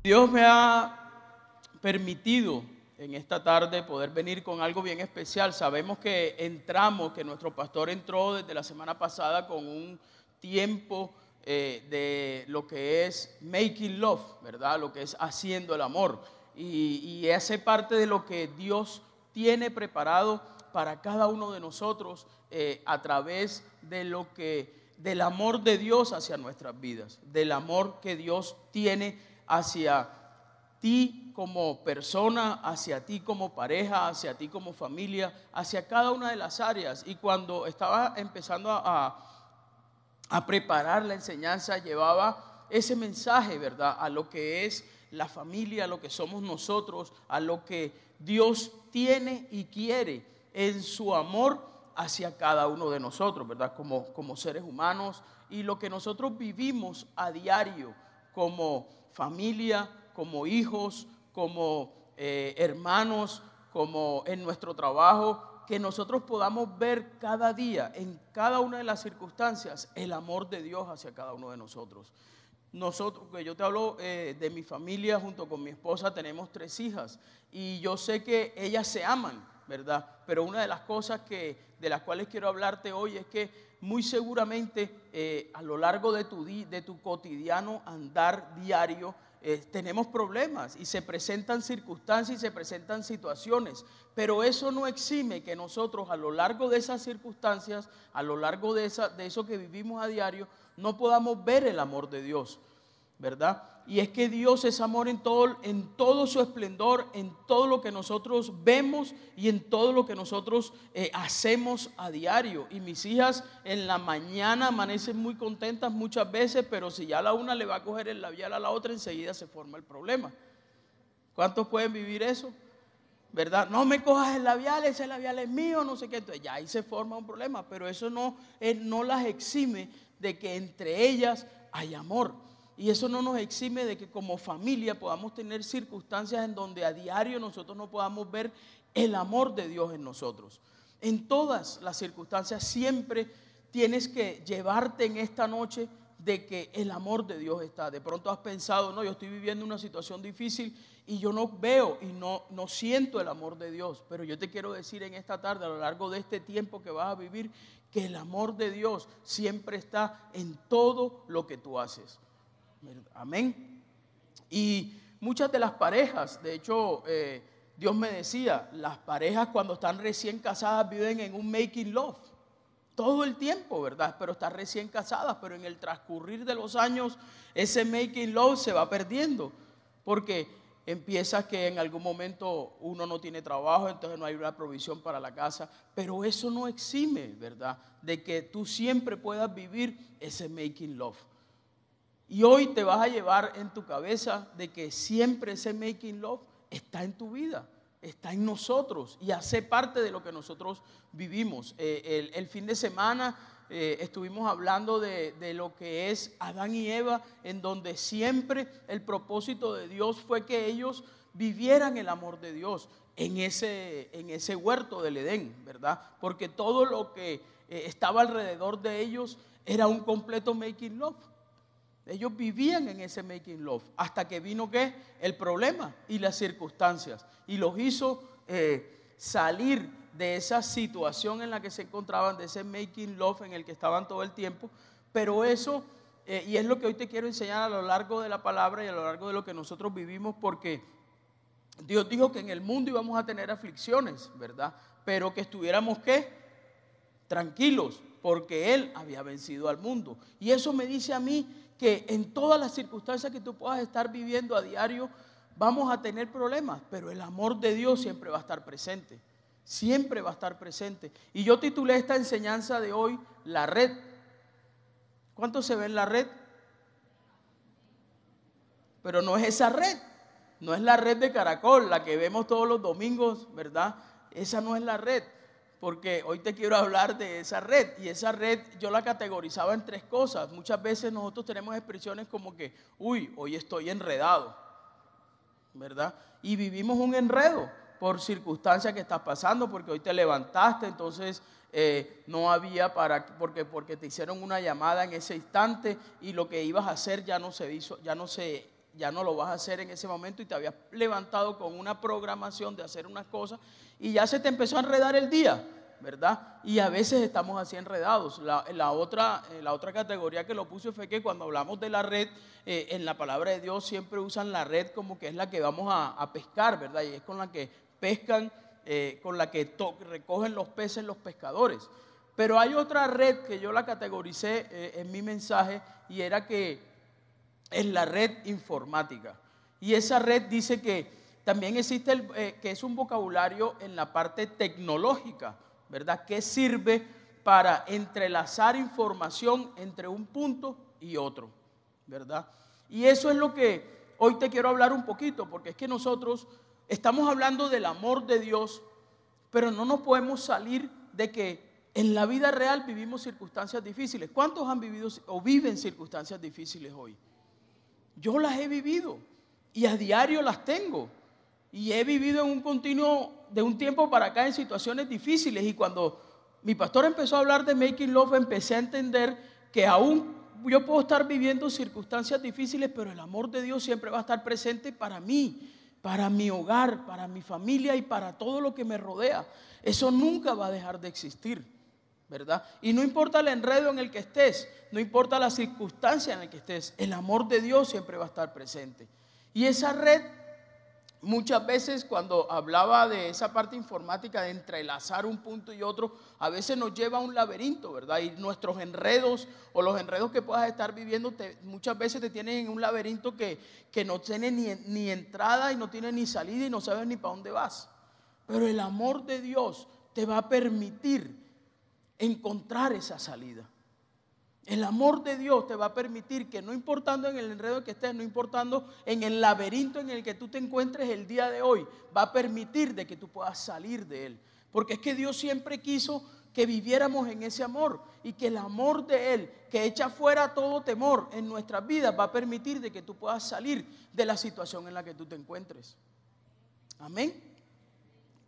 Dios me ha permitido en esta tarde poder venir con algo bien especial. Sabemos que nuestro pastor entró desde la semana pasada con un tiempo de lo que es making love, ¿verdad? Lo que es haciendo el amor. Y hace parte de lo que Dios tiene preparado para cada uno de nosotros a través del amor de Dios hacia nuestras vidas, del amor que Dios tiene hacia ti como persona, hacia ti como pareja, hacia ti como familia, hacia cada una de las áreas. Y cuando estaba empezando a preparar la enseñanza, llevaba ese mensaje, ¿verdad?, a lo que es la familia, a lo que somos nosotros, a lo que Dios tiene y quiere en su amor hacia cada uno de nosotros, ¿verdad?, como seres humanos, y lo que nosotros vivimos a diario como familia, como hijos, como hermanos, como en nuestro trabajo, que nosotros podamos ver cada día, en cada una de las circunstancias, el amor de Dios hacia cada uno de nosotros. Nosotros, que yo te hablo de mi familia, junto con mi esposa, tenemos 3 hijas y yo sé que ellas se aman, ¿verdad? Pero una de las cosas de las cuales quiero hablarte hoy es que muy seguramente a lo largo de tu cotidiano andar diario, tenemos problemas y se presentan circunstancias y se presentan situaciones, pero eso no exime que nosotros a lo largo de esas circunstancias, a lo largo de eso que vivimos a diario, no podamos ver el amor de Dios, ¿verdad? Y es que Dios es amor en todo su esplendor, en todo lo que nosotros vemos y en todo lo que nosotros hacemos a diario. Y mis hijas en la mañana amanecen muy contentas muchas veces, pero si ya la una le va a coger el labial a la otra, enseguida se forma el problema. ¿Cuántos pueden vivir eso? ¿Verdad? No me cojas el labial, ese labial es mío, no sé qué. Entonces ya ahí se forma un problema, pero eso no las exime de que entre ellas hay amor. Y eso no nos exime de que como familia podamos tener circunstancias en donde a diario nosotros no podamos ver el amor de Dios en nosotros. En todas las circunstancias siempre tienes que llevarte en esta noche de que el amor de Dios está. De pronto has pensado, no, yo estoy viviendo una situación difícil y yo no veo y no siento el amor de Dios. Pero yo te quiero decir en esta tarde, a lo largo de este tiempo que vas a vivir, que el amor de Dios siempre está en todo lo que tú haces. Amén. Y muchas de las parejas, de hecho, Dios me decía, las parejas cuando están recién casadas viven en un making love todo el tiempo, ¿verdad? Pero están recién casadas, pero en el transcurrir de los años ese making love se va perdiendo, porque empieza que en algún momento uno no tiene trabajo, entonces no hay una provisión para la casa, pero eso no exime, ¿verdad?, de que tú siempre puedas vivir ese making love. Y hoy te vas a llevar en tu cabeza de que siempre ese making love está en tu vida, está en nosotros y hace parte de lo que nosotros vivimos. El fin de semana estuvimos hablando de lo que es Adán y Eva, en donde siempre el propósito de Dios fue que ellos vivieran el amor de Dios en ese huerto del Edén, ¿verdad? Porque todo lo que estaba alrededor de ellos era un completo making love. Ellos vivían en ese making love hasta que vino ¿qué? El problema y las circunstancias y los hizo salir de esa situación en la que se encontraban, de ese making love en el que estaban todo el tiempo. Pero eso, y es lo que hoy te quiero enseñar a lo largo de la palabra y a lo largo de lo que nosotros vivimos, porque Dios dijo que en el mundo íbamos a tener aflicciones, ¿verdad? Pero que estuviéramos ¿qué? Tranquilos, porque Él había vencido al mundo. Y eso me dice a mí que en todas las circunstancias que tú puedas estar viviendo a diario, vamos a tener problemas, pero el amor de Dios siempre va a estar presente. Siempre va a estar presente. Y yo titulé esta enseñanza de hoy, La Red. ¿Cuánto se ve en la red? Pero no es esa red. No es la red de Caracol, la que vemos todos los domingos, ¿verdad? Esa no es la red. Porque hoy te quiero hablar de esa red. Y esa red yo la categorizaba en 3 cosas. Muchas veces nosotros tenemos expresiones como que, uy, hoy estoy enredado, ¿verdad? Y vivimos un enredo por circunstancias que estás pasando, porque hoy te levantaste, entonces no había porque te hicieron una llamada en ese instante y lo que ibas a hacer ya no se hizo, ya no se ya no lo vas a hacer en ese momento y te habías levantado con una programación de hacer unas cosas y ya se te empezó a enredar el día, ¿verdad? Y a veces estamos así enredados. La otra categoría que lo puse fue que cuando hablamos de la red, en la palabra de Dios siempre usan la red como que es la que vamos a pescar, ¿verdad? Y es con la que pescan, con la que recogen los peces los pescadores. Pero hay otra red que yo la categoricé en mi mensaje y era que es la red informática. Y esa red dice que también existe, que es un vocabulario en la parte tecnológica, ¿verdad? Que sirve para entrelazar información entre un punto y otro, ¿verdad? Y eso es lo que hoy te quiero hablar un poquito, porque es que nosotros estamos hablando del amor de Dios, pero no nos podemos salir de que en la vida real vivimos circunstancias difíciles. ¿Cuántos han vivido o viven circunstancias difíciles hoy? Yo las he vivido y a diario las tengo. Y he vivido en un continuo, de un tiempo para acá, en situaciones difíciles. Y cuando mi pastor empezó a hablar de Making Love, empecé a entender que aún yo puedo estar viviendo circunstancias difíciles, pero el amor de Dios siempre va a estar presente para mí, para mi hogar, para mi familia y para todo lo que me rodea. Eso nunca va a dejar de existir, ¿verdad? Y no importa el enredo en el que estés, no importa la circunstancia en la que estés, el amor de Dios siempre va a estar presente. Y esa red, muchas veces cuando hablaba de esa parte informática de entrelazar un punto y otro, a veces nos lleva a un laberinto, ¿verdad? Y nuestros enredos o los enredos que puedas estar viviendo muchas veces te tienen en un laberinto que no tiene ni entrada y no tiene ni salida y no sabes ni para dónde vas. Pero el amor de Dios te va a permitir encontrar esa salida. El amor de Dios te va a permitir que no importando en el enredo que estés, no importando en el laberinto en el que tú te encuentres el día de hoy, va a permitir de que tú puedas salir de él. Porque es que Dios siempre quiso que viviéramos en ese amor y que el amor de Él, que echa fuera todo temor en nuestras vidas, va a permitir de que tú puedas salir de la situación en la que tú te encuentres. Amén.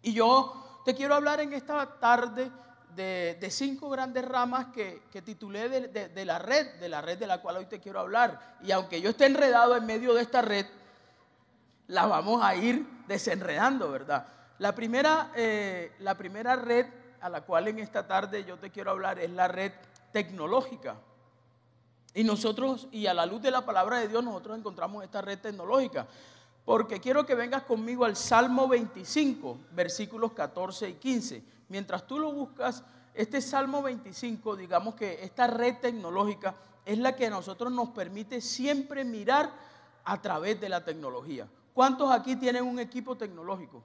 Y yo te quiero hablar en esta tarde de 5 grandes ramas que titulé de la red de la cual hoy te quiero hablar. Y aunque yo esté enredado en medio de esta red, la vamos a ir desenredando, ¿verdad? La primera red a la cual en esta tarde yo te quiero hablar es la red tecnológica. Y nosotros, y a la luz de la palabra de Dios, nosotros encontramos esta red tecnológica. Porque quiero que vengas conmigo al Salmo 25, versículos 14 y 15. Mientras tú lo buscas, este Salmo 25, digamos que esta red tecnológica es la que a nosotros nos permite siempre mirar a través de la tecnología. ¿Cuántos aquí tienen un equipo tecnológico?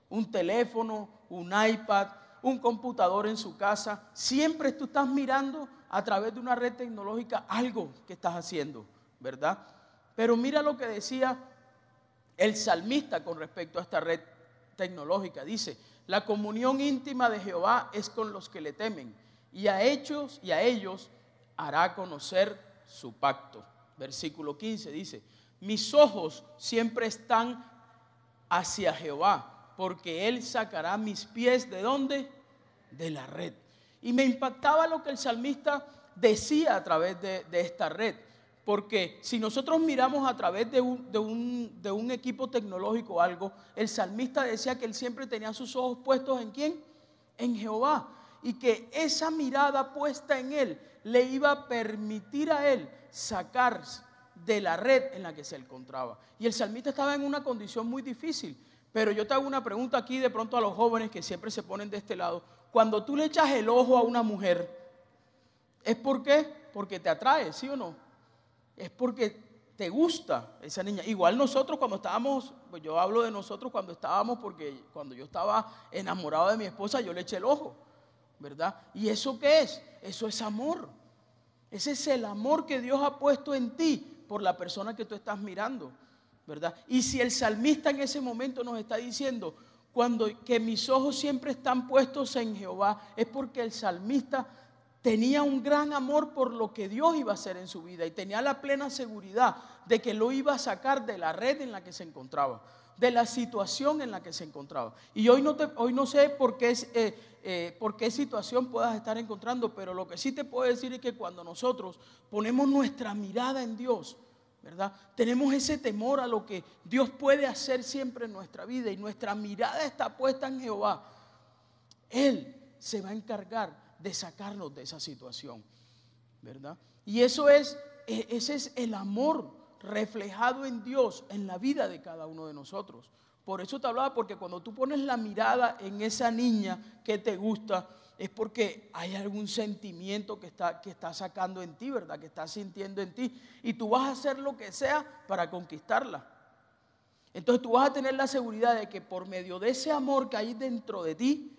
Un teléfono, un iPad, un computador en su casa. Siempre tú estás mirando a través de una red tecnológica algo que estás haciendo, ¿verdad? Pero mira lo que decía el salmista con respecto a esta red tecnológica. Dice: la comunión íntima de Jehová es con los que le temen, y a ellos hará conocer su pacto. Versículo 15 dice: mis ojos siempre están hacia Jehová, porque Él sacará mis pies, ¿de dónde? De la red. Y me impactaba lo que el salmista decía a través de esta red. Porque si nosotros miramos a través de un equipo tecnológico o algo, el salmista decía que él siempre tenía sus ojos puestos ¿en quién? En Jehová. Y que esa mirada puesta en él le iba a permitir a él sacar de la red en la que se encontraba. Y el salmista estaba en una condición muy difícil. Pero yo te hago una pregunta aquí de pronto a los jóvenes que siempre se ponen de este lado. Cuando tú le echas el ojo a una mujer, ¿es por qué? Porque te atrae, ¿sí o no? Es porque te gusta esa niña. Igual nosotros cuando estábamos, pues yo hablo de nosotros cuando estábamos, porque cuando yo estaba enamorado de mi esposa, yo le eché el ojo, ¿verdad? ¿Y eso qué es? Eso es amor. Ese es el amor que Dios ha puesto en ti por la persona que tú estás mirando, ¿verdad? Y si el salmista en ese momento nos está diciendo que mis ojos siempre están puestos en Jehová, es porque el salmista tenía un gran amor por lo que Dios iba a hacer en su vida y tenía la plena seguridad de que lo iba a sacar de la red en la que se encontraba, de la situación en la que se encontraba. Y hoy no sé por qué situación puedas estar encontrando, pero lo que sí te puedo decir es que cuando nosotros ponemos nuestra mirada en Dios, ¿verdad? Tenemos ese temor a lo que Dios puede hacer siempre en nuestra vida y nuestra mirada está puesta en Jehová. Él se va a encargar de sacarnos de esa situación, ¿verdad? Y ese es el amor reflejado en Dios en la vida de cada uno de nosotros. Por eso te hablaba, porque cuando tú pones la mirada en esa niña que te gusta, es porque hay algún sentimiento que está sacando en ti, ¿verdad? Que está sintiendo en ti. Y tú vas a hacer lo que sea para conquistarla. Entonces tú vas a tener la seguridad de que por medio de ese amor que hay dentro de ti,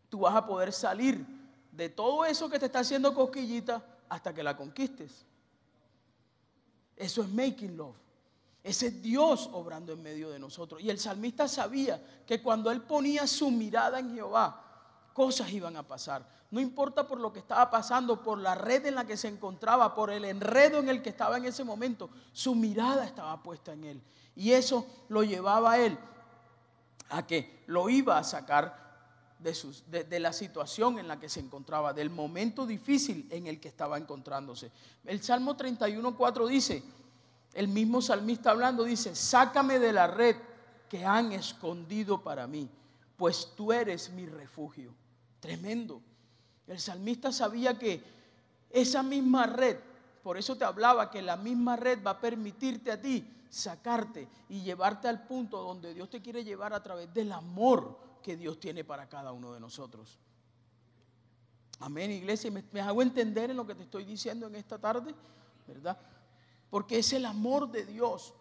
tú vas a poder salir de todo eso que te está haciendo cosquillita hasta que la conquistes. Eso es making love. Ese es Dios obrando en medio de nosotros. Y el salmista sabía que cuando él ponía su mirada en Jehová, cosas iban a pasar. No importa por lo que estaba pasando, por la red en la que se encontraba, por el enredo en el que estaba en ese momento, su mirada estaba puesta en él. Y eso lo llevaba a él a que lo iba a sacar de la situación en la que se encontraba, del momento difícil en el que estaba encontrándose. El Salmo 31:4 dice, el mismo salmista hablando dice, sácame de la red que han escondido para mí, pues tú eres mi refugio. Tremendo. El salmista sabía que esa misma red, por eso te hablaba que la misma red va a permitirte a ti sacarte y llevarte al punto donde Dios te quiere llevar a través del amor que Dios tiene para cada uno de nosotros. Amén, iglesia. ¿Me hago entender en lo que te estoy diciendo en esta tarde? ¿Verdad? Porque es el amor de Dios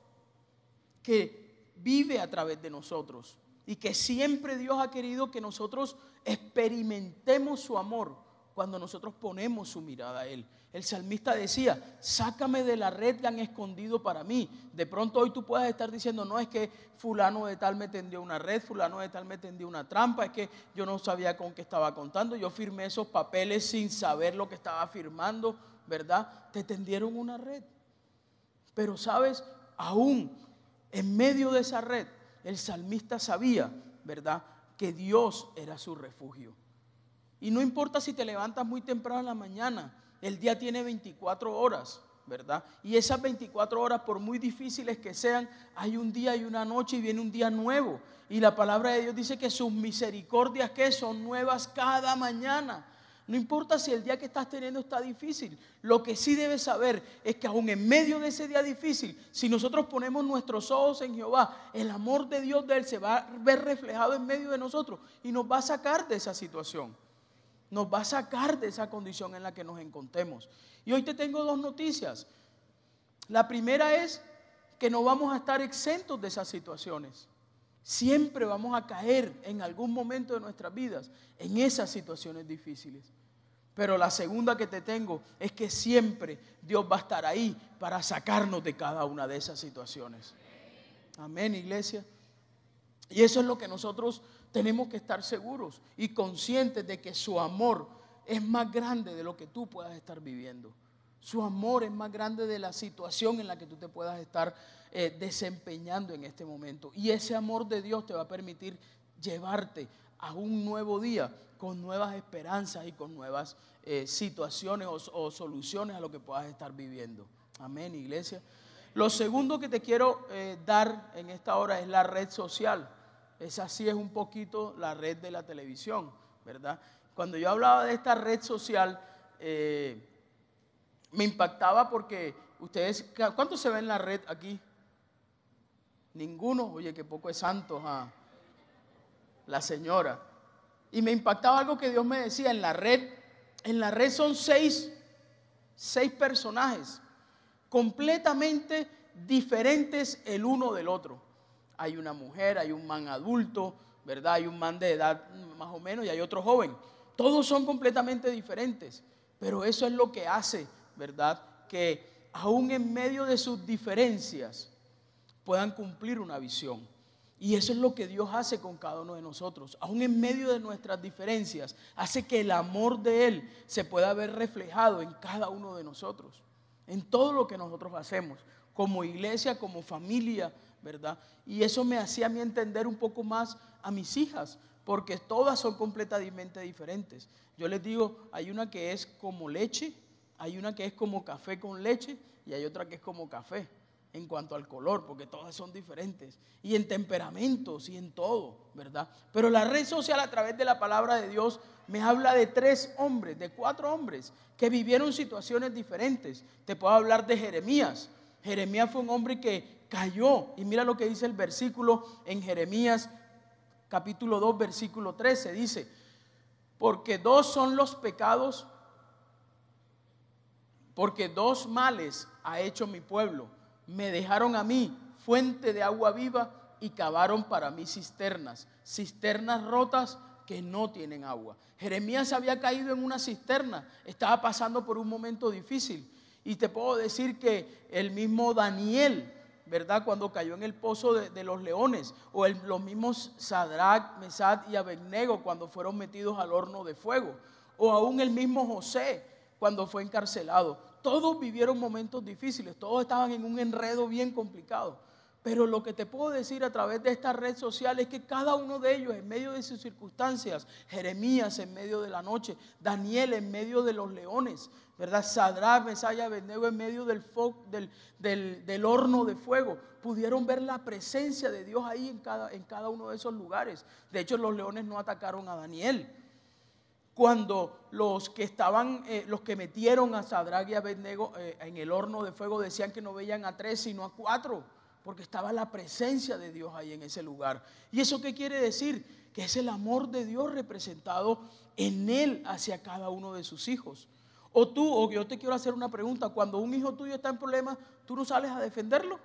que vive a través de nosotros y que siempre Dios ha querido que nosotros experimentemos su amor cuando nosotros ponemos su mirada a Él. El salmista decía, sácame de la red que han escondido para mí. De pronto hoy tú puedes estar diciendo, no, es que fulano de tal me tendió una red, fulano de tal me tendió una trampa, es que yo no sabía con qué estaba contando, yo firmé esos papeles sin saber lo que estaba firmando, ¿verdad? Te tendieron una red. Pero sabes, aún en medio de esa red, el salmista sabía, ¿verdad?, que Dios era su refugio. Y no importa si te levantas muy temprano en la mañana, el día tiene 24 horas, ¿verdad? Y esas 24 horas, por muy difíciles que sean, hay un día y una noche y viene un día nuevo. Y la palabra de Dios dice que sus misericordias, ¿qué? Son nuevas cada mañana. No importa si el día que estás teniendo está difícil, lo que sí debes saber es que aún en medio de ese día difícil, si nosotros ponemos nuestros ojos en Jehová, el amor de Dios de Él se va a ver reflejado en medio de nosotros y nos va a sacar de esa situación. Nos va a sacar de esa condición en la que nos encontremos. Y hoy te tengo dos noticias. La primera es que no vamos a estar exentos de esas situaciones. Siempre vamos a caer en algún momento de nuestras vidas en esas situaciones difíciles. Pero la segunda que te tengo es que siempre Dios va a estar ahí para sacarnos de cada una de esas situaciones. Amén, iglesia. Y eso es lo que nosotros tenemos que estar seguros y conscientes de que su amor es más grande de lo que tú puedas estar viviendo. Su amor es más grande de la situación en la que tú te puedas estar desempeñando en este momento. Y ese amor de Dios te va a permitir llevarte a un nuevo día con nuevas esperanzas y con nuevas situaciones o soluciones a lo que puedas estar viviendo. Amén, iglesia. Lo segundo que te quiero dar en esta hora es la red social. Esa sí es un poquito la red de la televisión, ¿verdad? Cuando yo hablaba de esta red social, me impactaba porque ustedes, ¿cuántos se ven en la red aquí? Ninguno. Oye, qué poco es santo, ¿ah? La señora. Y me impactaba algo que Dios me decía, en la red son seis personajes completamente diferentes el uno del otro. Hay una mujer, hay un man adulto, ¿verdad? Hay un man de edad más o menos y hay otro joven. Todos son completamente diferentes, pero eso es lo que hace, ¿verdad?, que aún en medio de sus diferencias puedan cumplir una visión. Y eso es lo que Dios hace con cada uno de nosotros. Aún en medio de nuestras diferencias, hace que el amor de Él se pueda ver reflejado en cada uno de nosotros, en todo lo que nosotros hacemos, como iglesia, como familia, ¿verdad? Y eso me hacía a mí entender un poco más a mis hijas, porque todas son completamente diferentes. Yo les digo, hay una que es como leche, Hay una que es como café con leche y hay otra que es como café en cuanto al color, porque todas son diferentes, y en temperamentos y en todo, ¿verdad? Pero la red social, a través de la palabra de Dios, me habla de 3 hombres, de 4 hombres que vivieron situaciones diferentes. Te puedo hablar de Jeremías. Jeremías fue un hombre que cayó, y mira lo que dice el versículo en Jeremías capítulo 2, versículo 13, dice: porque 2 son los pecados, porque 2 males ha hecho mi pueblo. Me dejaron a mí fuente de agua viva y cavaron para mí cisternas rotas que no tienen agua. Jeremías había caído en una cisterna, estaba pasando por un momento difícil. Y te puedo decir que el mismo Daniel, ¿verdad?, cuando cayó en el pozo de los leones, o los mismos Sadrach, Mesach y Abednego cuando fueron metidos al horno de fuego, o aún el mismo José cuando fue encarcelado. Todos vivieron momentos difíciles, todos estaban en un enredo bien complicado. Pero lo que te puedo decir a través de esta red social es que cada uno de ellos, en medio de sus circunstancias, Jeremías en medio de la noche, Daniel en medio de los leones, ¿verdad?, Sadrach, Mesach y Abednego en medio del horno de fuego, pudieron ver la presencia de Dios ahí en cada uno de esos lugares. De hecho, los leones no atacaron a Daniel. Cuando los que metieron a Sadrach y Abednego en el horno de fuego decían que no veían a 3 sino a 4, porque estaba la presencia de Dios ahí en ese lugar. ¿Y eso qué quiere decir? Que es el amor de Dios representado en Él hacia cada uno de sus hijos. O yo te quiero hacer una pregunta: cuando un hijo tuyo está en problemas, ¿tú no sales a defenderlo?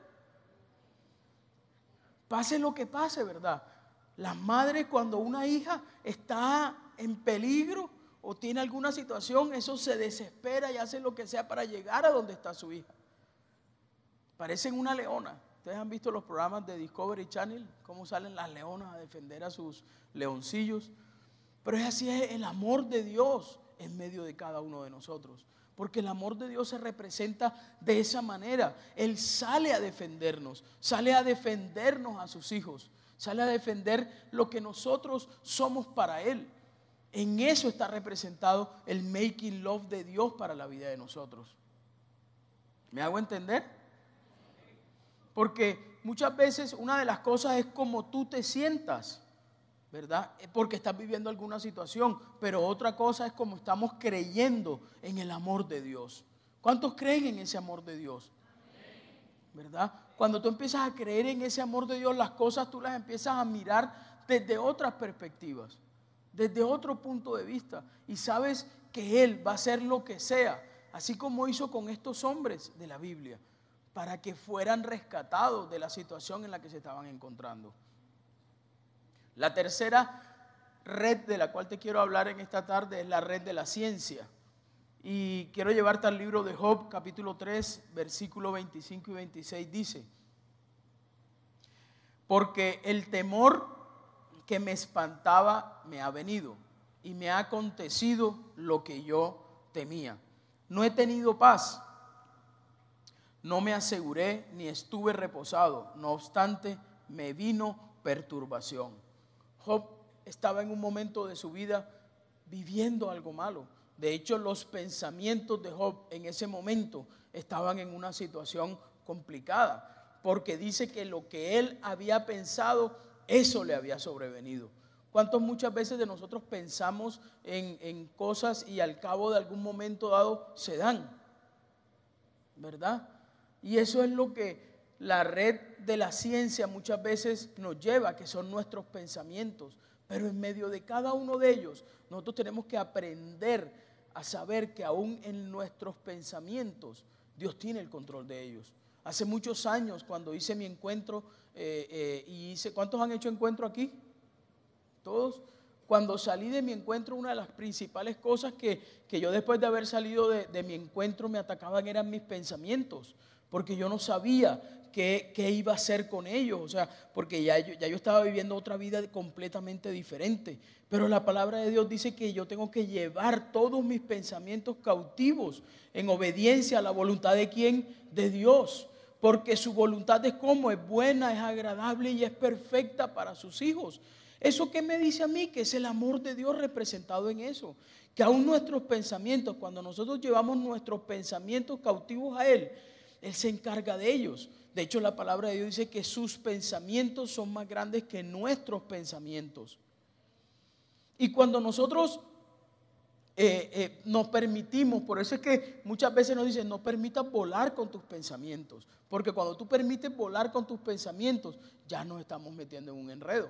Pase lo que pase, ¿verdad? Las madres, cuando una hija está en peligro o tiene alguna situación, eso se desespera y hace lo que sea para llegar a donde está su hija. Parecen una leona. Ustedes han visto los programas de Discovery Channel, cómo salen las leonas a defender a sus leoncillos. Pero es así, es el amor de Dios en medio de cada uno de nosotros. Porque el amor de Dios se representa de esa manera. Él sale a defendernos a sus hijos, sale a defender lo que nosotros somos para Él. En eso está representado el making love de Dios para la vida de nosotros. ¿Me hago entender? Porque muchas veces una de las cosas es cómo tú te sientas, ¿verdad?, porque estás viviendo alguna situación. Pero otra cosa es cómo estamos creyendo en el amor de Dios. ¿Cuántos creen en ese amor de Dios? ¿Verdad? Cuando tú empiezas a creer en ese amor de Dios, las cosas tú las empiezas a mirar desde otras perspectivas, desde otro punto de vista, y sabes que Él va a hacer lo que sea, así como hizo con estos hombres de la Biblia, para que fueran rescatados de la situación en la que se estaban encontrando. La tercera red de la cual te quiero hablar en esta tarde es la red de la ciencia. Y quiero llevarte al libro de Job, capítulo 3, versículos 25 y 26, dice: porque el temor que me espantaba me ha venido, y me ha acontecido lo que yo temía. No he tenido paz, no me aseguré ni estuve reposado, no obstante me vino perturbación. Job estaba en un momento de su vida viviendo algo malo. De hecho, los pensamientos de Job en ese momento estaban en una situación complicada, porque dice que lo que él había pensado, eso le había sobrevenido. ¿Cuántos muchas veces de nosotros pensamos en cosas y al cabo de algún momento dado se dan? ¿Verdad? Y eso es lo que la red de la ciencia muchas veces nos lleva, que son nuestros pensamientos. Pero en medio de cada uno de ellos, nosotros tenemos que aprender a saber que aún en nuestros pensamientos, Dios tiene el control de ellos. Hace muchos años, cuando hice mi encuentro, ¿cuántos han hecho encuentro aquí? ¿Todos? Cuando salí de mi encuentro, una de las principales cosas que yo, después de haber salido de mi encuentro, me atacaban eran mis pensamientos, porque yo no sabía qué iba a hacer con ellos, o sea, porque ya yo estaba viviendo otra vida completamente diferente. Pero la palabra de Dios dice que yo tengo que llevar todos mis pensamientos cautivos en obediencia a la voluntad de ¿quién? De Dios, porque su voluntad es como, es buena, es agradable y es perfecta para sus hijos. ¿Eso qué me dice a mí? Que es el amor de Dios representado en eso. Que aún nuestros pensamientos, cuando nosotros llevamos nuestros pensamientos cautivos a Él, Él se encarga de ellos. De hecho, la palabra de Dios dice que sus pensamientos son más grandes que nuestros pensamientos. Y cuando nosotros nos permitimos, por eso es que muchas veces nos dicen, no permitas volar con tus pensamientos, porque cuando tú permites volar con tus pensamientos, ya nos estamos metiendo en un enredo.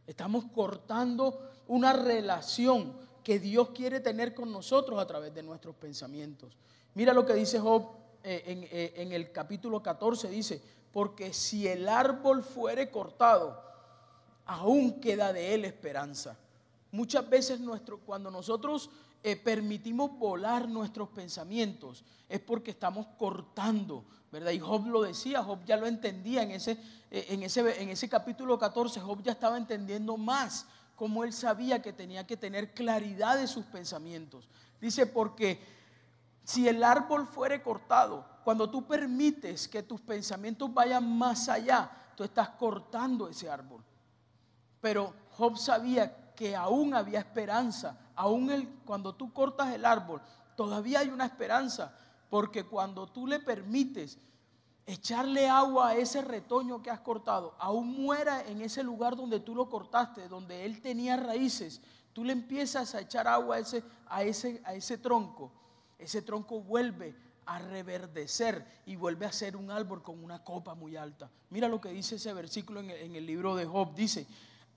Estamos cortando una relación que Dios quiere tener con nosotros a través de nuestros pensamientos. Mira lo que dice Job en el capítulo 14, dice, porque si el árbol fuere cortado, aún queda de él esperanza. Muchas veces cuando nosotros permitimos volar nuestros pensamientos es porque estamos cortando, ¿verdad? Y Job lo decía, Job ya lo entendía en ese capítulo 14, Job ya estaba entendiendo más cómo él sabía que tenía que tener claridad de sus pensamientos. Dice, porque si el árbol fuere cortado, cuando tú permites que tus pensamientos vayan más allá, tú estás cortando ese árbol. Pero Job sabía que aún había esperanza, cuando tú cortas el árbol, todavía hay una esperanza, porque cuando tú le permites echarle agua a ese retoño que has cortado, aún muera en ese lugar donde tú lo cortaste, donde él tenía raíces, tú le empiezas a echar agua a ese tronco, ese tronco vuelve a reverdecer y vuelve a ser un árbol con una copa muy alta. Mira lo que dice ese versículo en el libro de Job, dice,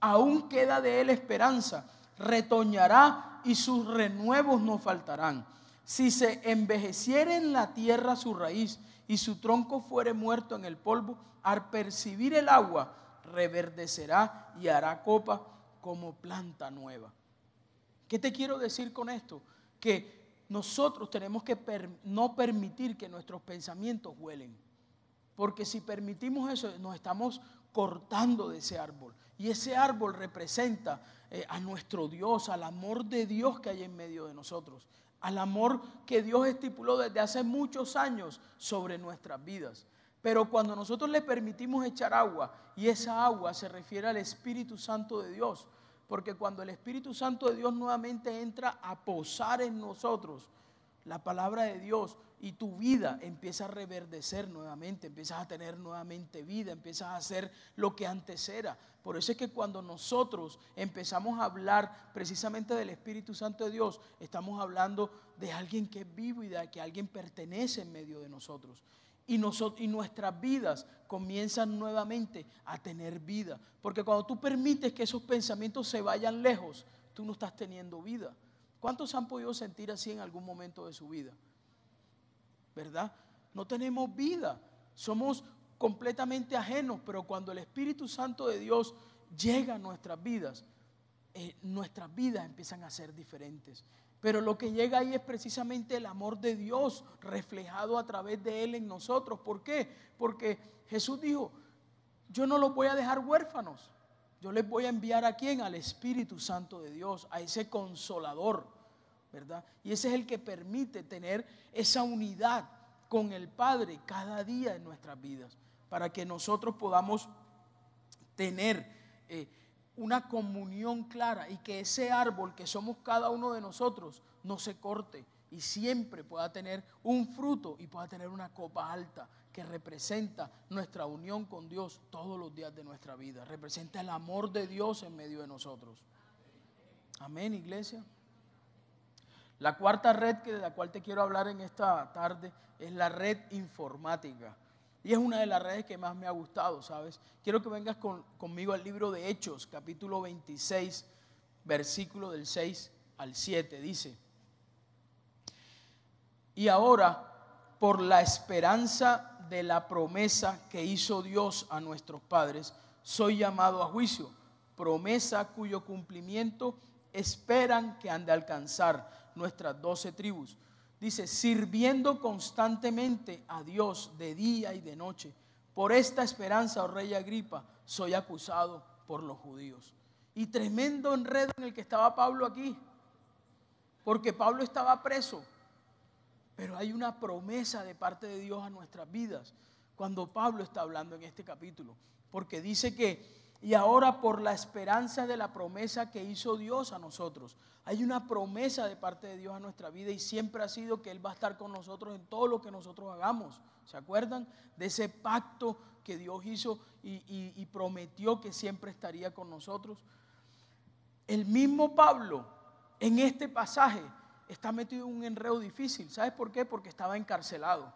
aún queda de él esperanza, retoñará y sus renuevos no faltarán. Si se envejeciere en la tierra su raíz y su tronco fuere muerto en el polvo, al percibir el agua, reverdecerá y hará copa como planta nueva. ¿Qué te quiero decir con esto? Que nosotros tenemos que no permitir que nuestros pensamientos huelen. Porque si permitimos eso, nos estamos cortando de ese árbol. Y ese árbol representa a nuestro Dios, al amor de Dios que hay en medio de nosotros. Al amor que Dios estipuló desde hace muchos años sobre nuestras vidas. Pero cuando nosotros le permitimos echar agua, y esa agua se refiere al Espíritu Santo de Dios, porque cuando el Espíritu Santo de Dios nuevamente entra a posar en nosotros, la palabra de Dios y tu vida empieza a reverdecer nuevamente, empiezas a tener nuevamente vida, empiezas a hacer lo que antes era. Por eso es que cuando nosotros empezamos a hablar precisamente del Espíritu Santo de Dios, estamos hablando de alguien que es vivo y de que alguien pertenece en medio de nosotros. Y nuestras vidas comienzan nuevamente a tener vida. Porque cuando tú permites que esos pensamientos se vayan lejos, tú no estás teniendo vida. ¿Cuántos han podido sentir así en algún momento de su vida? ¿Verdad? No tenemos vida, somos completamente ajenos, pero cuando el Espíritu Santo de Dios llega a nuestras vidas empiezan a ser diferentes. Pero lo que llega ahí es precisamente el amor de Dios reflejado a través de Él en nosotros. ¿Por qué? Porque Jesús dijo, yo no los voy a dejar huérfanos. Yo les voy a enviar ¿a quién? Al Espíritu Santo de Dios, a ese consolador, ¿verdad? Y ese es el que permite tener esa unidad con el Padre cada día en nuestras vidas, para que nosotros podamos tener una comunión clara y que ese árbol que somos cada uno de nosotros no se corte y siempre pueda tener un fruto y pueda tener una copa alta que representa nuestra unión con Dios todos los días de nuestra vida, representa el amor de Dios en medio de nosotros. Amén, iglesia. La cuarta red de la cual te quiero hablar en esta tarde es la red informática. Y es una de las redes que más me ha gustado, ¿sabes? Quiero que vengas conmigo al libro de Hechos, capítulo 26, versículo del 6 al 7. Dice, y ahora, por la esperanza de la promesa que hizo Dios a nuestros padres, soy llamado a juicio, promesa cuyo cumplimiento esperan que han de alcanzar nuestras 12 tribus. Dice, sirviendo constantemente a Dios de día y de noche. Por esta esperanza, oh rey Agripa, soy acusado por los judíos. Y tremendo enredo en el que estaba Pablo aquí, porque Pablo estaba preso. Pero hay una promesa de parte de Dios a nuestras vidas cuando Pablo está hablando en este capítulo. Porque dice que y ahora por la esperanza de la promesa que hizo Dios a nosotros. Hay una promesa de parte de Dios a nuestra vida y siempre ha sido que Él va a estar con nosotros en todo lo que nosotros hagamos. ¿Se acuerdan de ese pacto que Dios hizo y prometió que siempre estaría con nosotros? El mismo Pablo en este pasaje está metido en un enredo difícil. ¿Sabes por qué? Porque estaba encarcelado.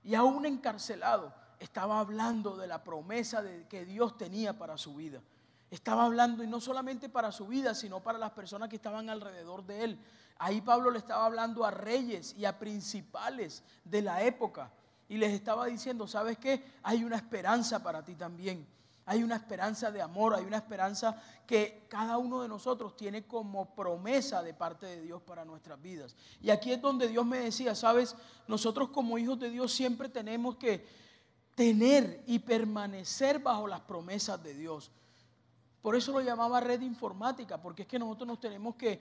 Y aún encarcelado estaba hablando de la promesa que Dios tenía para su vida. Estaba hablando, y no solamente para su vida, sino para las personas que estaban alrededor de él. Ahí Pablo le estaba hablando a reyes y a principales de la época. Y les estaba diciendo, ¿sabes qué? Hay una esperanza para ti también. Hay una esperanza de amor, hay una esperanza que cada uno de nosotros tiene como promesa de parte de Dios para nuestras vidas. Y aquí es donde Dios me decía, ¿sabes? Nosotros como hijos de Dios siempre tenemos que tener y permanecer bajo las promesas de Dios. Por eso lo llamaba red informática, porque es que nosotros nos tenemos que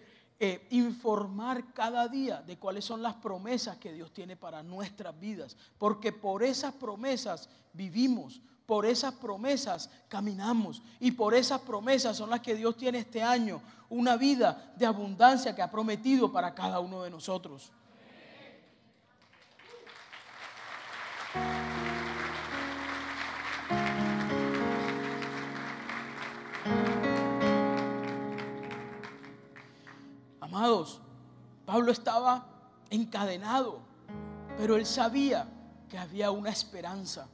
informar cada día de cuáles son las promesas que Dios tiene para nuestras vidas, porque por esas promesas vivimos, por esas promesas caminamos y por esas promesas son las que Dios tiene este año, una vida de abundancia que ha prometido para cada uno de nosotros. Amados, Pablo estaba encadenado, pero él sabía que había una esperanza,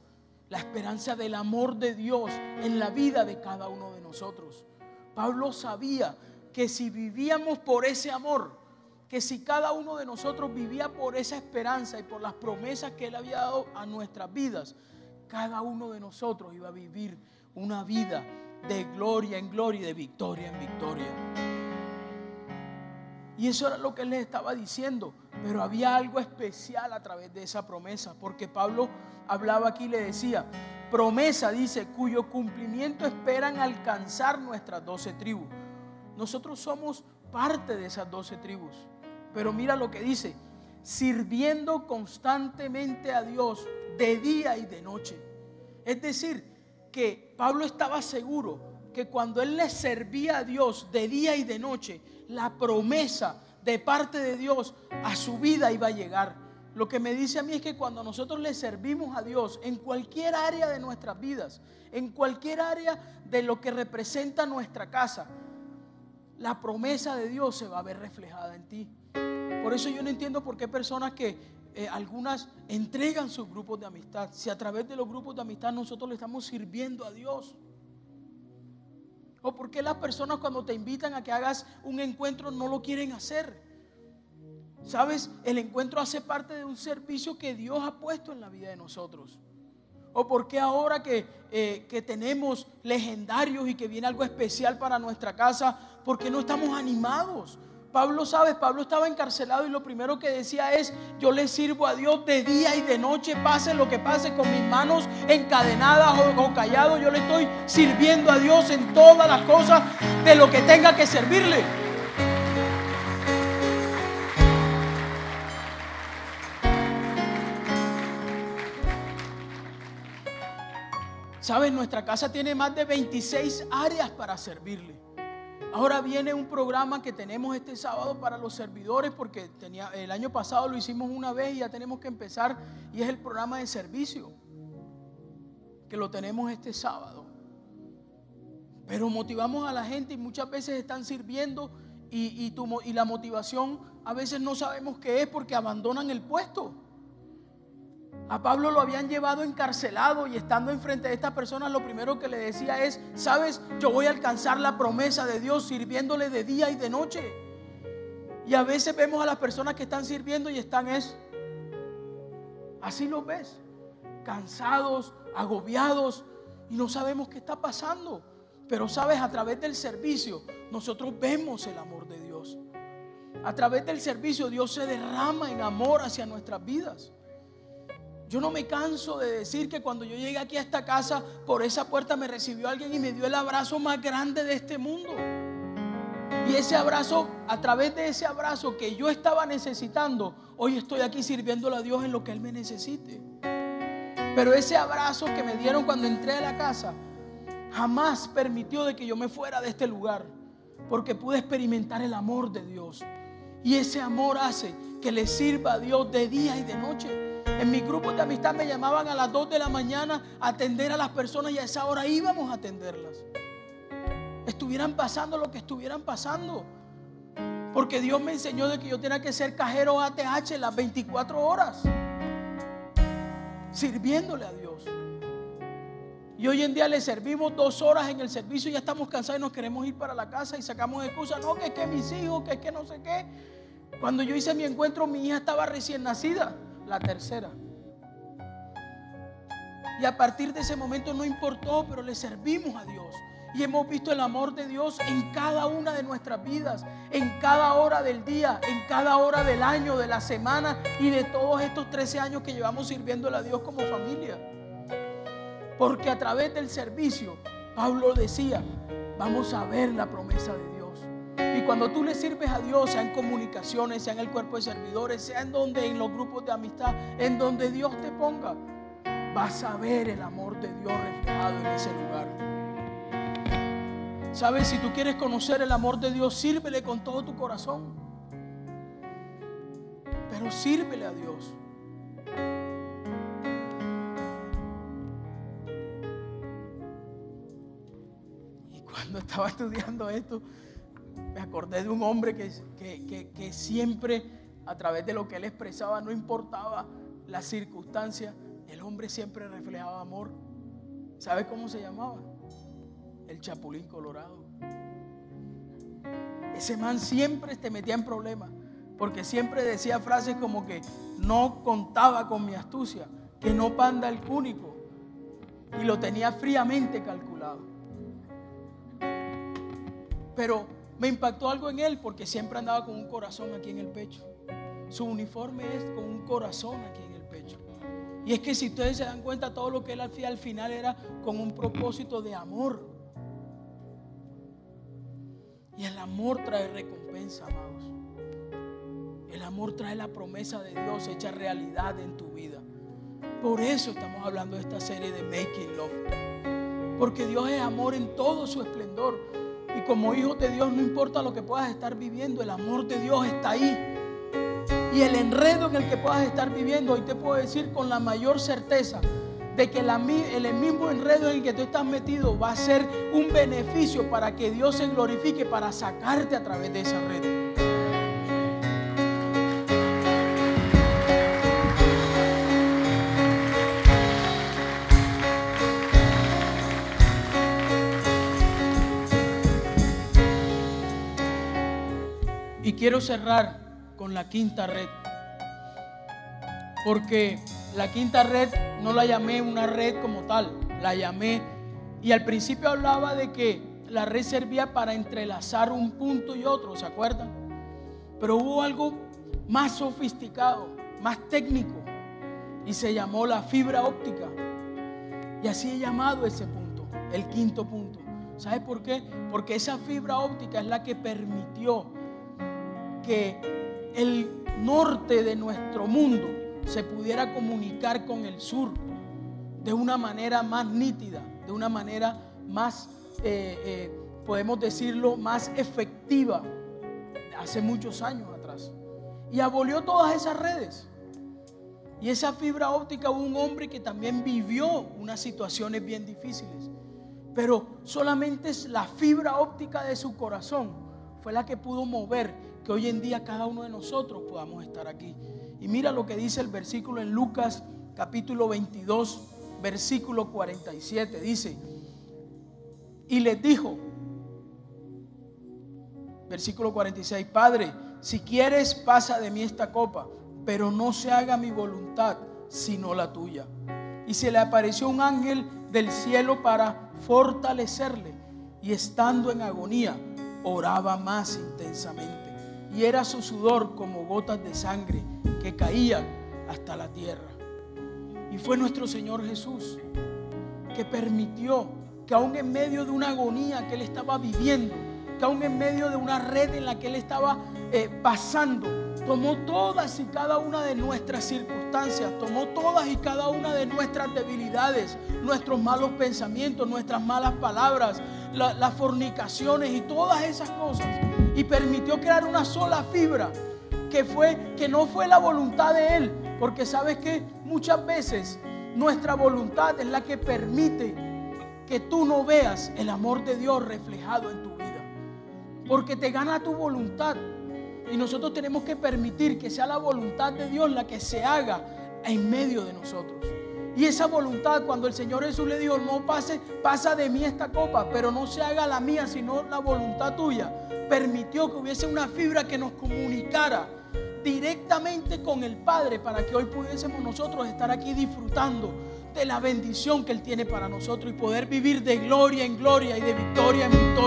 la esperanza del amor de Dios en la vida de cada uno de nosotros. Pablo sabía que si vivíamos por ese amor, que si cada uno de nosotros vivía por esa esperanza y por las promesas que él había dado a nuestras vidas, cada uno de nosotros iba a vivir una vida de gloria en gloria y de victoria en victoria. Y eso era lo que él les estaba diciendo, pero había algo especial a través de esa promesa, porque Pablo hablaba aquí y le decía, promesa, dice, cuyo cumplimiento esperan alcanzar nuestras 12 tribus. Nosotros somos parte de esas 12 tribus, pero mira lo que dice, sirviendo constantemente a Dios de día y de noche. Es decir, que Pablo estaba seguro que cuando él le servía a Dios de día y de noche, la promesa de parte de Dios a su vida iba a llegar. Lo que me dice a mí es que cuando nosotros le servimos a Dios en cualquier área de nuestras vidas, en cualquier área de lo que representa nuestra casa, la promesa de Dios se va a ver reflejada en ti. Por eso yo no entiendo por qué personas que algunas entregan sus grupos de amistad, si a través de los grupos de amistad nosotros le estamos sirviendo a Dios. ¿O por qué las personas cuando te invitan a que hagas un encuentro no lo quieren hacer? ¿Sabes? El encuentro hace parte de un servicio que Dios ha puesto en la vida de nosotros. ¿O por qué ahora que tenemos legendarios y que viene algo especial para nuestra casa, por qué no estamos animados? Pablo, ¿sabes? Pablo estaba encarcelado y lo primero que decía es, yo le sirvo a Dios de día y de noche, pase lo que pase, con mis manos encadenadas o callado, yo le estoy sirviendo a Dios en todas las cosas de lo que tenga que servirle. ¿Sabes? Nuestra casa tiene más de 26 áreas para servirle. Ahora viene un programa que tenemos este sábado para los servidores, porque el año pasado lo hicimos una vez y ya tenemos que empezar, y es el programa de servicio que lo tenemos este sábado. Pero motivamos a la gente y muchas veces están sirviendo y la motivación a veces no sabemos qué es porque abandonan el puesto. A Pablo lo habían llevado encarcelado y estando enfrente de estas personas lo primero que le decía es, ¿sabes? Yo voy a alcanzar la promesa de Dios sirviéndole de día y de noche. Y a veces vemos a las personas que están sirviendo y están así los ves, cansados, agobiados y no sabemos qué está pasando. Pero sabes, a través del servicio nosotros vemos el amor de Dios. A través del servicio Dios se derrama en amor hacia nuestras vidas. Yo no me canso de decir que cuando yo llegué aquí a esta casa, por esa puerta me recibió alguien y me dio el abrazo más grande de este mundo. Y ese abrazo, a través de ese abrazo que yo estaba necesitando, hoy estoy aquí sirviéndole a Dios en lo que Él me necesite. Pero ese abrazo que me dieron cuando entré a la casa, jamás permitió de que yo me fuera de este lugar, porque pude experimentar el amor de Dios. Y ese amor hace que le sirva a Dios de día y de noche. En mi grupo de amistad me llamaban a las 2 de la mañana a atender a las personas, y a esa hora íbamos a atenderlas. Estuvieran pasando lo que estuvieran pasando, porque Dios me enseñó de que yo tenía que ser cajero ATH las 24 horas, sirviéndole a Dios. Y hoy en día le servimos 2 horas en el servicio y ya estamos cansados y nos queremos ir para la casa y sacamos excusas. No, que es que mis hijos, que es que no sé qué. Cuando yo hice mi encuentro, mi hija estaba recién nacida, la tercera. Y a partir de ese momento no importó, pero le servimos a Dios. Y hemos visto el amor de Dios en cada una de nuestras vidas, en cada hora del día, en cada hora del año, de la semana y de todos estos 13 años que llevamos sirviéndole a Dios como familia. Porque a través del servicio, Pablo decía, vamos a ver la promesa de Dios. Y cuando tú le sirves a Dios, sea en comunicaciones, sea en el cuerpo de servidores, sea en los grupos de amistad, en donde Dios te ponga, vas a ver el amor de Dios reflejado en ese lugar. ¿Sabes? Si tú quieres conocer el amor de Dios, sírvele con todo tu corazón. Pero sírvele a Dios. Cuando estaba estudiando esto, me acordé de un hombre que siempre, a través de lo que él expresaba, no importaba las circunstancias, el hombre siempre reflejaba amor. ¿Sabe cómo se llamaba? El Chapulín Colorado. Ese man siempre te metía en problemas, porque siempre decía frases como que no contaba con mi astucia, que no panda el cúnico, y lo tenía fríamente calculado. Pero me impactó algo en él, porque siempre andaba con un corazón aquí en el pecho. Su uniforme es con un corazón aquí en el pecho. Y es que si ustedes se dan cuenta, todo lo que él hacía al final era con un propósito de amor. Y el amor trae recompensa, amados. El amor trae la promesa de Dios hecha realidad en tu vida. Por eso estamos hablando de esta serie de Making Love. Porque Dios es amor en todo su esplendor. Y como hijos de Dios, no importa lo que puedas estar viviendo, el amor de Dios está ahí. Y el enredo en el que puedas estar viviendo, hoy te puedo decir con la mayor certeza de que el mismo enredo en el que tú estás metido va a ser un beneficio para que Dios se glorifique, para sacarte a través de esa red. Y quiero cerrar con la quinta red, porque la quinta red no la llamé una red como tal, la llamé, y al principio hablaba de que la red servía para entrelazar un punto y otro, ¿se acuerdan? Pero hubo algo más sofisticado, más técnico, y se llamó la fibra óptica. Y así he llamado ese punto, el quinto punto. ¿Sabe por qué? Porque esa fibra óptica es la que permitió que el norte de nuestro mundo se pudiera comunicar con el sur de una manera más nítida, de una manera más, podemos decirlo, más efectiva, hace muchos años atrás. Y abolió todas esas redes. Y esa fibra óptica, hubo un hombre que también vivió unas situaciones bien difíciles, pero solamente es la fibra óptica de su corazón fue la que pudo mover que hoy en día cada uno de nosotros podamos estar aquí. Y mira lo que dice el versículo en Lucas capítulo 22, versículo 47. Dice, y les dijo, versículo 46, Padre, si quieres pasa de mí esta copa, pero no se haga mi voluntad sino la tuya. Y se le apareció un ángel del cielo para fortalecerle, y estando en agonía oraba más intensamente, y era su sudor como gotas de sangre que caían hasta la tierra. Y fue nuestro Señor Jesús que permitió que aún en medio de una agonía que él estaba viviendo, que aún en medio de una red en la que él estaba pasando, tomó todas y cada una de nuestras circunstancias, tomó todas y cada una de nuestras debilidades, nuestros malos pensamientos, nuestras malas palabras, las fornicaciones y todas esas cosas, y permitió crear una sola fibra que no fue la voluntad de Él, porque sabes que muchas veces nuestra voluntad es la que permite que tú no veas el amor de Dios reflejado en tu vida, porque te gana tu voluntad. Y nosotros tenemos que permitir que sea la voluntad de Dios la que se haga en medio de nosotros. Y esa voluntad, cuando el Señor Jesús le dijo, no pasa de mí esta copa, pero no se haga la mía, sino la voluntad tuya, permitió que hubiese una fibra que nos comunicara directamente con el Padre, para que hoy pudiésemos nosotros estar aquí disfrutando de la bendición que Él tiene para nosotros y poder vivir de gloria en gloria y de victoria en victoria